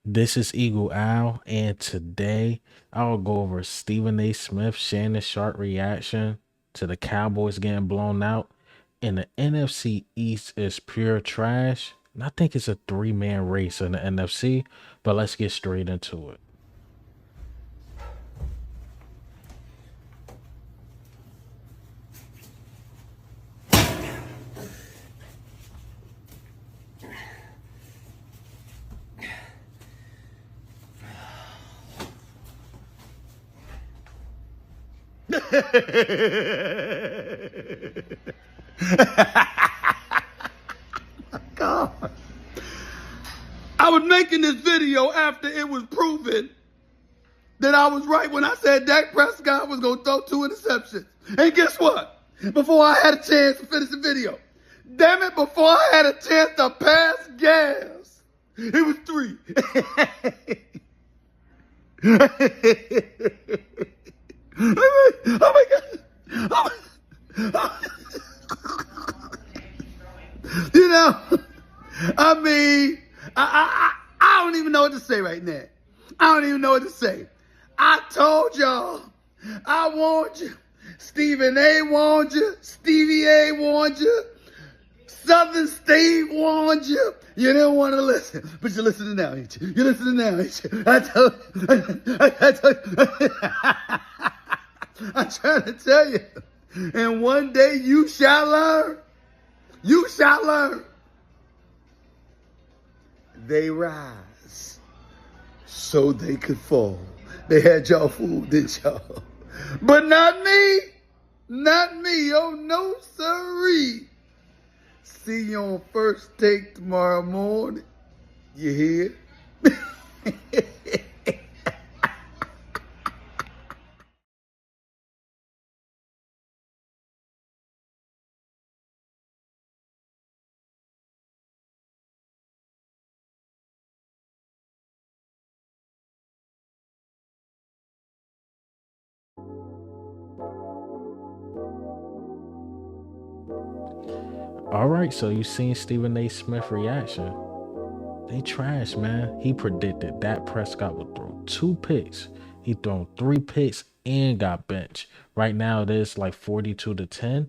This is Eagle Owl, and today I'll go over Stephen A. Smith, Shannon Sharpe reaction to the Cowboys getting blown out. And the NFC East is pure trash. And I think it's a three-man race in the NFC, but let's get straight into it. God. I was making this video after it was proven that I was right when I said Dak Prescott was going to throw 2 interceptions. And guess what? Before I had a chance to finish the video, damn it, before I had a chance to pass gas, it was 3. Oh my God. You know, I mean, I don't even know what to say right now. I don't even know what to say. I told y'all, I warned you. Stephen A. warned you. Stevie A. warned you. Southern Steve warned you. You didn't want to listen, but you're listening now, ain't you? You're listening now, ain't you? I told I'm trying to tell you. And one day you shall learn. You shall learn. They rise so they could fall. They had y'all fooled, didn't y'all? But not me. Not me. Oh, no, sirree. See you on First Take tomorrow morning. You hear? All right, so you seen Stephen A. Smith reaction. They trash, man. He predicted that Prescott would throw 2 picks. He thrown 3 picks and got benched. Right now it is like 42-10.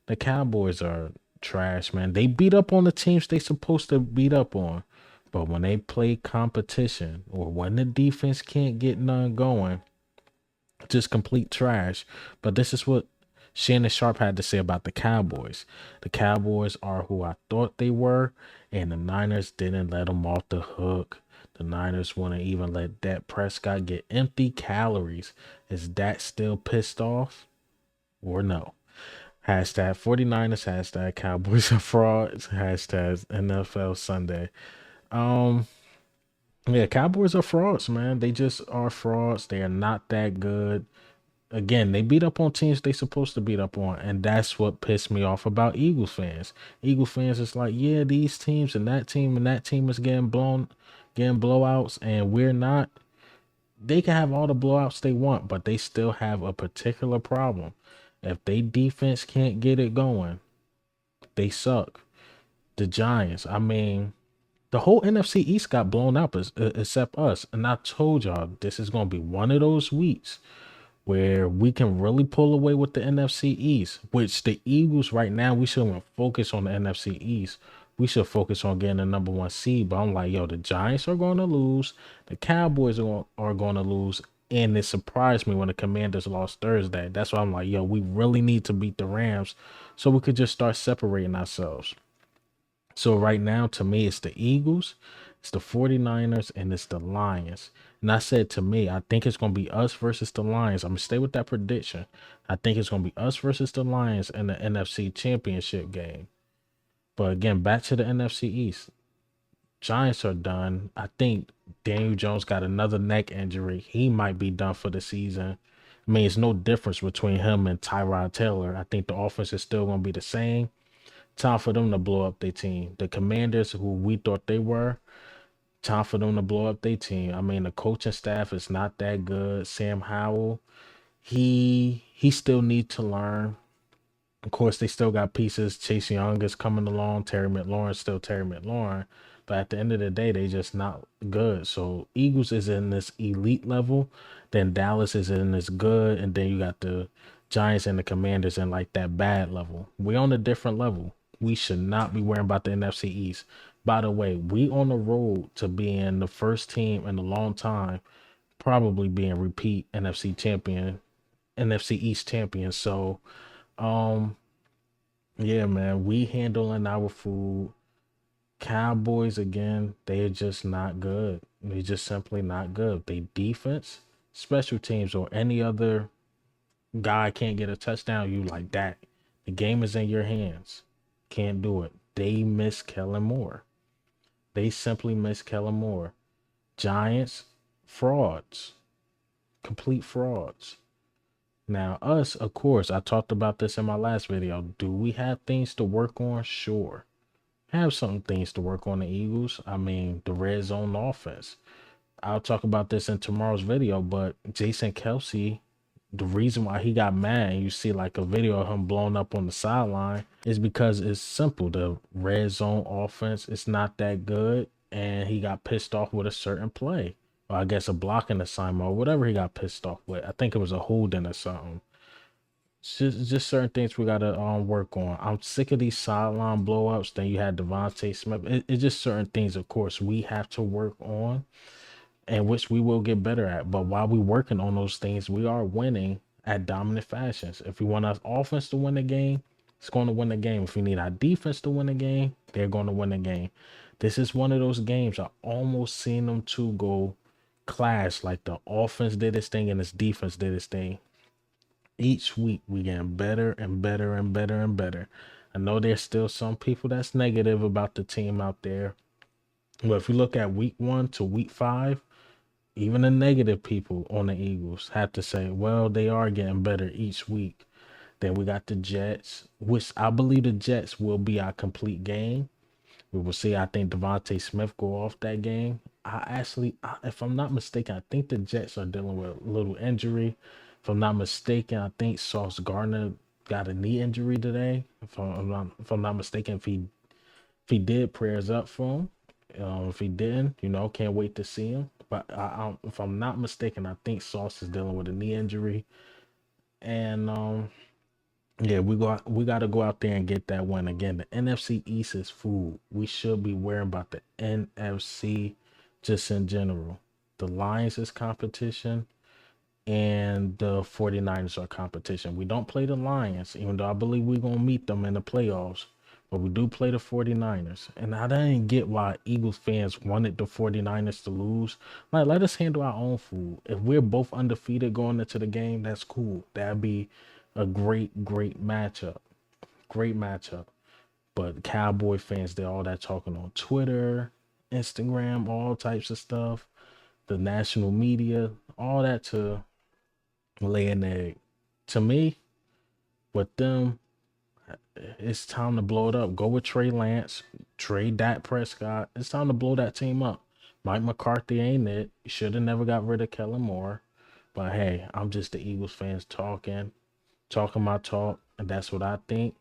The Cowboys are trash, man. They beat up on the teams they supposed to beat up on. But when they play competition or when the defense can't get none going, just complete trash. But this is what Shannon Sharpe had to say about the Cowboys. The Cowboys are who I thought they were, and the Niners didn't let them off the hook. The Niners want to even let Dak Prescott get empty calories. Is Dak still pissed off or no? Hashtag 49ers, hashtag Cowboys are frauds, hashtag NFL Sunday. Um, yeah, Cowboys are frauds, man. They just are frauds. They are not that good. Again, they beat up on teams they supposed to beat up on, and that's what pissed me off about Eagles fans. Eagles fans is like, yeah, these teams and that team is getting blowouts, and we're not. They can have all the blowouts they want, but they still have a particular problem. If they defense can't get it going, they suck. The Giants, I mean, the whole NFC East got blown up except us, and I told y'all this is gonna be one of those weeks where we can really pull away with the NFC East, which the Eagles right now, we shouldn't focus on the NFC East. We should focus on getting the number 1 seed. But I'm like, yo, the Giants are going to lose. The Cowboys are going to lose. And it surprised me when the Commanders lost Thursday. That's why I'm like, yo, we really need to beat the Rams so we could just start separating ourselves. So right now, to me, it's the Eagles, it's the 49ers, and it's the Lions. And I said to me, I think it's going to be us versus the Lions. I'm going to stay with that prediction. I think it's going to be us versus the Lions in the NFC Championship game. But again, back to the NFC East. Giants are done. I think Daniel Jones got another neck injury. He might be done for the season. I mean, it's no difference between him and Tyrod Taylor. I think the offense is still going to be the same. Time for them to blow up their team. The Commanders, who we thought they were, time for them to blow up their team. I mean, the coaching staff is not that good. Sam Howell, he still needs to learn. Of course, they still got pieces. Chase Young is coming along. Terry McLaurin still Terry McLaurin. But at the end of the day, they just not good. So Eagles is in this elite level, then Dallas is in this good, and then you got the Giants and the Commanders in like that bad level. We on a different level. We should not be worrying about the NFC East. By the way, we on the road to being the first team in a long time, probably being repeat NFC champion, NFC East champion. So, um, yeah, man, we handling our food. Cowboys again, they're just not good. They're just simply not good. They defense, special teams, or any other guy can't get a touchdown. You like that. The game is in your hands. Can't do it. They miss Kellen Moore. They simply miss Kellen Moore. Giants, frauds. Complete frauds. Now, us, of course, I talked about this in my last video. Do we have things to work on? Sure. Have some things to work on the Eagles. I mean, the red zone offense. I'll talk about this in tomorrow's video, but Jason Kelsey, the reason why he got mad, and you see like a video of him blown up on the sideline, is because it's simple. The red zone offense is not that good, and he got pissed off with a certain play. Or I guess a blocking assignment or whatever he got pissed off with. I think it was a holding or something. It's just certain things we gotta work on. I'm sick of these sideline blowups. Then you had Devontae Smith. It's just certain things, of course, we have to work on, and which we will get better at. But while we working on those things, we are winning at dominant fashions. If we want our offense to win the game, it's going to win the game. If we need our defense to win the game, they're going to win the game. This is one of those games I almost seen them two go clash. Like the offense did its thing and its defense did its thing. Each week we getting better and better and better and better. I know there's still some people that's negative about the team out there. But if you look at week 1 to week 5, even the negative people on the Eagles have to say, well, they are getting better each week. Then we got the Jets, which I believe the Jets will be our complete game. We will see. I think Devontae Smith go off that game. If I'm not mistaken, I think the Jets are dealing with a little injury. If I'm not mistaken, I think Sauce Gardner got a knee injury today. If I'm not mistaken, if he did, prayers up for him. If he didn't, can't wait to see him. But if I'm not mistaken, I think Sauce is dealing with a knee injury, and yeah, we got to go out there and get that win again. The NFC East is food. We should be worrying about the NFC just in general. The Lions is competition, and the 49ers are competition. We don't play the Lions, even though I believe we're going to meet them in the playoffs. But we do play the 49ers. And I didn't get why Eagles fans wanted the 49ers to lose. Like, let us handle our own food. If we're both undefeated going into the game, that's cool. That'd be a great, great matchup. Great matchup. But Cowboy fans, they're all that talking on Twitter, Instagram, all types of stuff. The national media, all that to lay an egg. To me, with them, it's time to blow it up. Go with Trey Lance, trade Dak Prescott. It's time to blow that team up. Mike McCarthy ain't it. You should have never got rid of Kellen Moore. But hey, I'm just the Eagles fans talking my talk, and that's what I think.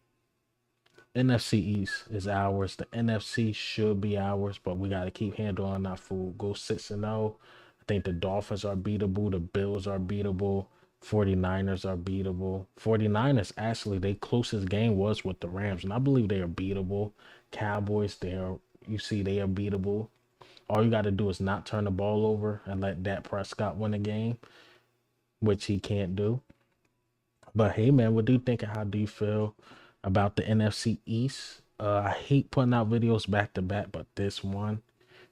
NFC East is ours. The NFC should be ours, but we got to keep handling our food. Go 6-0. I think the Dolphins are beatable. The Bills are beatable. 49ers are beatable. 49ers, actually, their closest game was with the Rams, and I believe they are beatable. Cowboys, they are beatable. All you got to do is not turn the ball over and let Dak Prescott win a game, which he can't do. But hey, man, what do you think, and how do you feel about the NFC East? I hate putting out videos back to back, but this one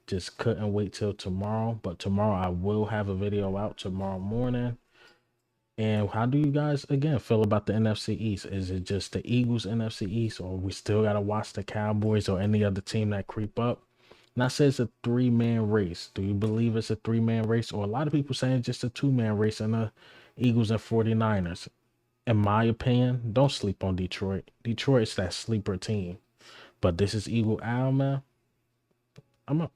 just couldn't wait till tomorrow. But tomorrow I will have a video out tomorrow morning. And how do you guys again feel about the NFC East? Is it just the Eagles NFC East, or we still gotta watch the Cowboys or any other team that creep up? And I say it's a 3-man race. Do you believe it's a 3-man race? Or a lot of people saying just a 2-man race in the Eagles and 49ers. In my opinion, don't sleep on Detroit. Detroit's that sleeper team. But this is Eagle Owl, man. I'm up.